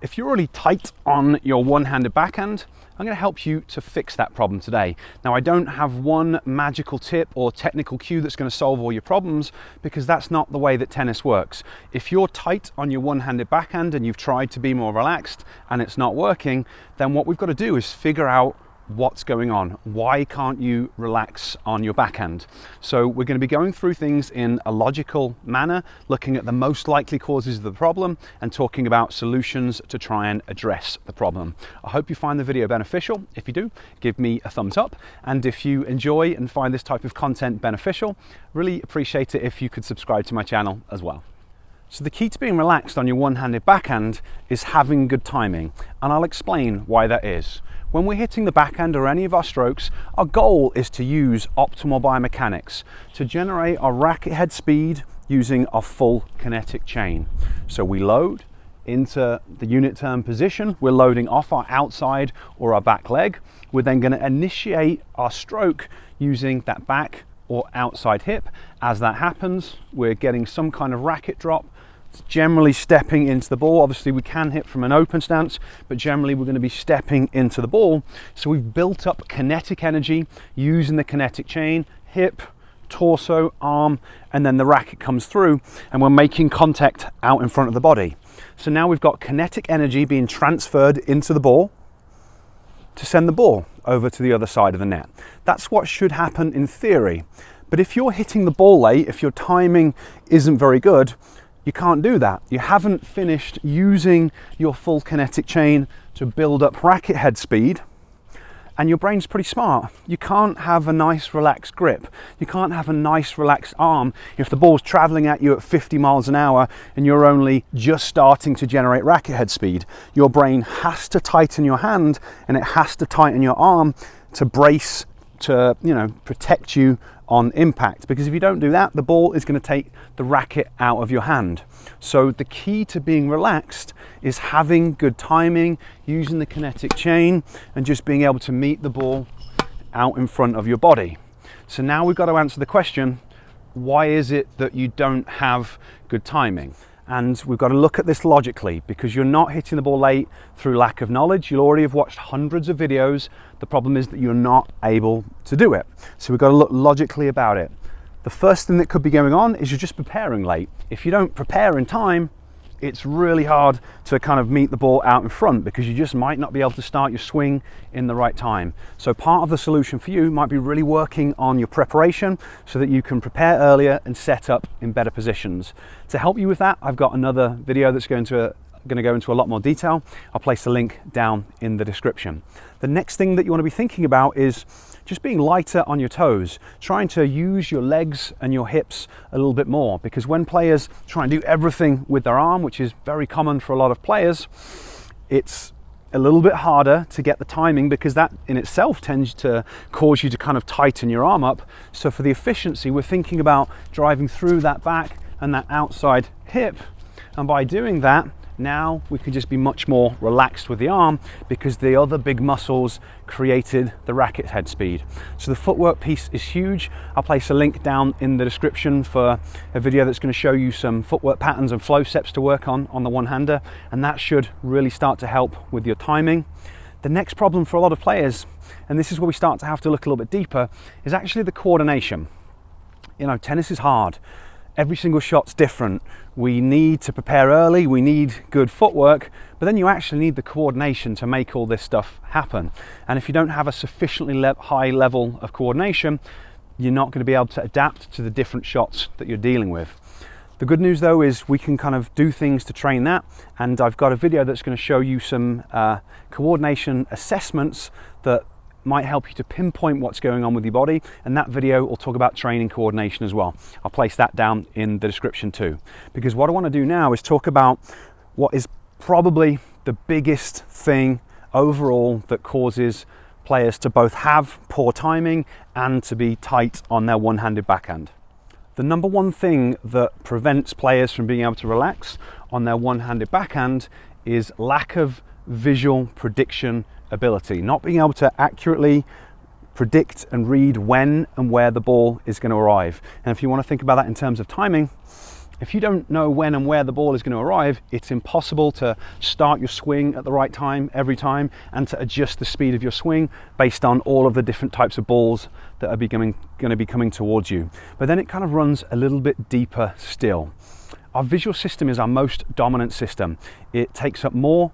If you're already tight on your one-handed backhand, I'm going to help you to fix that problem today. Now, I don't have one magical tip or technical cue that's going to solve all your problems, because that's not the way that tennis works. If you're tight on your one-handed backhand and you've tried to be more relaxed and it's not working, then what we've got to do is figure out what's going on. Why can't you relax on your backhand? So we're going to be going through things in a logical manner, looking at the most likely causes of the problem and talking about solutions to try and address the problem. I hope you find the video beneficial. If you do, give me a thumbs up. And if you enjoy and find this type of content beneficial, really appreciate it if you could subscribe to my channel as well. So the key to being relaxed on your one-handed backhand is having good timing, and I'll explain why that is. When we're hitting the backhand or any of our strokes, our goal is to use optimal biomechanics to generate our racket head speed using our full kinetic chain. So we load into the unit turn position, we're loading off our outside or our back leg. We're then going to initiate our stroke using that back or outside hip. As that happens, we're getting some kind of racket drop. It's generally stepping into the ball. Obviously we can hit from an open stance, but generally we're going to be stepping into the ball. So we've built up kinetic energy using the kinetic chain, hip, torso, arm, and then the racket comes through and we're making contact out in front of the body. So now we've got kinetic energy being transferred into the ball to send the ball over to the other side of the net. That's what should happen in theory. But if you're hitting the ball late, if your timing isn't very good, you can't do that. You haven't finished using your full kinetic chain to build up racket head speed, and your brain's pretty smart. You can't have a nice relaxed grip. You can't have a nice relaxed arm if the ball's traveling at you at 50 miles an hour and you're only just starting to generate racket head speed. Your brain has to tighten your hand and it has to tighten your arm to brace, to protect you on impact, because if you don't do that, the ball is going to take the racket out of your hand. So the key to being relaxed is having good timing, using the kinetic chain, and just being able to meet the ball out in front of your body. So now we've got to answer the question, why is it that you don't have good timing? And we've got to look at this logically, because you're not hitting the ball late through lack of knowledge. You'll already have watched hundreds of videos. The problem is that you're not able to do it. So we've got to look logically about it. The first thing that could be going on is you're just preparing late. If you don't prepare in time, it's really hard to kind of meet the ball out in front, because you just might not be able to start your swing in the right time. So part of the solution for you might be really working on your preparation so that you can prepare earlier and set up in better positions. To help you with that, I've got another video that's going to go into a lot more detail. I'll place the link down in the description. The next thing that you want to be thinking about is just being lighter on your toes, trying to use your legs and your hips a little bit more, because when players try and do everything with their arm, which is very common for a lot of players, it's a little bit harder to get the timing, because that in itself tends to cause you to kind of tighten your arm up. So for the efficiency, we're thinking about driving through that back and that outside hip, and by doing that, now we can just be much more relaxed with the arm, because the other big muscles created the racket head speed. So the footwork piece is huge. I'll place a link down in the description for a video that's going to show you some footwork patterns and flow steps to work on the one-hander, and that should really start to help with your timing. The next problem for a lot of players, and this is where we start to have to look a little bit deeper, is actually the coordination. Tennis is hard. Every single shot's different. We need to prepare early, we need good footwork, but then you actually need the coordination to make all this stuff happen. And if you don't have a sufficiently high level of coordination, you're not going to be able to adapt to the different shots that you're dealing with. The good news though is we can kind of do things to train that, and I've got a video that's going to show you some coordination assessments that might help you to pinpoint what's going on with your body, and that video will talk about training coordination as well. I'll place that down in the description too, because what I want to do now is talk about what is probably the biggest thing overall that causes players to both have poor timing and to be tight on their one-handed backhand. The number one thing that prevents players from being able to relax on their one-handed backhand is lack of visual prediction ability, not being able to accurately predict and read when and where the ball is going to arrive. And if you want to think about that in terms of timing, If you don't know when and where the ball is going to arrive, it's impossible to start your swing at the right time every time and to adjust the speed of your swing based on all of the different types of balls that are going to be coming towards you. But then it kind of runs a little bit deeper still. Our visual system is our most dominant system. It takes up more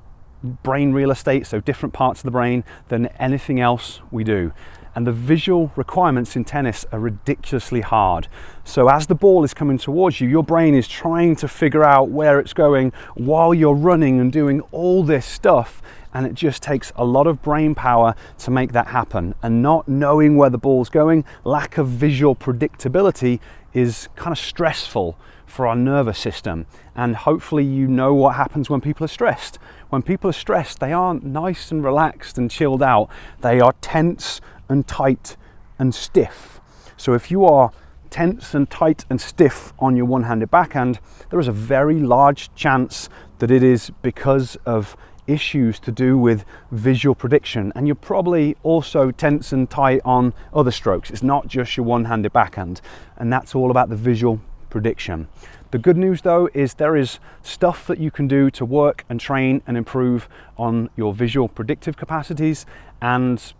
brain real estate, so different parts of the brain, than anything else we do. And the visual requirements in tennis are ridiculously hard. So as the ball is coming towards you, your brain is trying to figure out where it's going while you're running and doing all this stuff. And it just takes a lot of brain power to make that happen. And not knowing where the ball's going, lack of visual predictability, is kind of stressful for our nervous system. And hopefully you know what happens when people are stressed. When people are stressed, they aren't nice and relaxed and chilled out. They are tense and tight and stiff. So if you are tense and tight and stiff on your one-handed backhand, there is a very large chance that it is because of issues to do with visual prediction. And you're probably also tense and tight on other strokes. It's not just your one-handed backhand, and that's all about the visual prediction. The good news though is there is stuff that you can do to work and train and improve on your visual predictive capacities and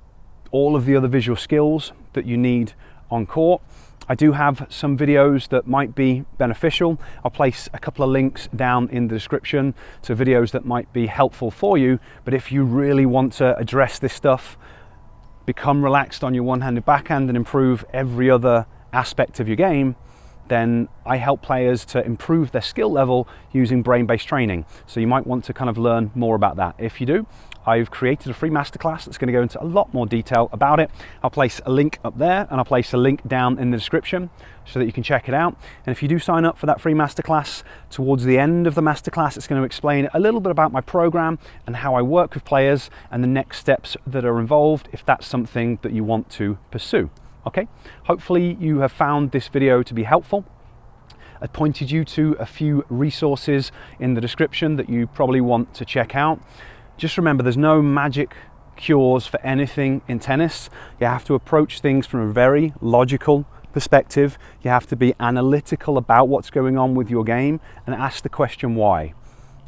all of the other visual skills that you need on court. I do have some videos that might be beneficial. I'll place a couple of links down in the description to videos that might be helpful for you. But if you really want to address this stuff, become relaxed on your one-handed backhand and improve every other aspect of your game, then I help players to improve their skill level using brain-based training. So you might want to kind of learn more about that. If you do, I've created a free masterclass that's going to go into a lot more detail about it. I'll place a link up there and I'll place a link down in the description so that you can check it out. And if you do sign up for that free masterclass, towards the end of the masterclass, it's going to explain a little bit about my program and how I work with players and the next steps that are involved if that's something that you want to pursue. Okay, hopefully you have found this video to be helpful. I pointed you to a few resources in the description that you probably want to check out. Just remember, there's no magic cures for anything in tennis. You have to approach things from a very logical perspective. You have to be analytical about what's going on with your game and ask the question why.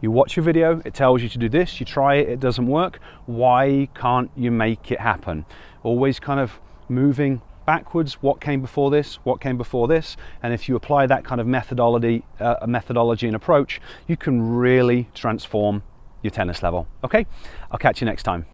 You watch a video, it tells you to do this, you try it, it doesn't work. Why can't you make it happen? Always kind of moving backwards. What came before this? What came before this? And if you apply that kind of methodology and approach, you can really transform your tennis level. Okay, I'll catch you next time.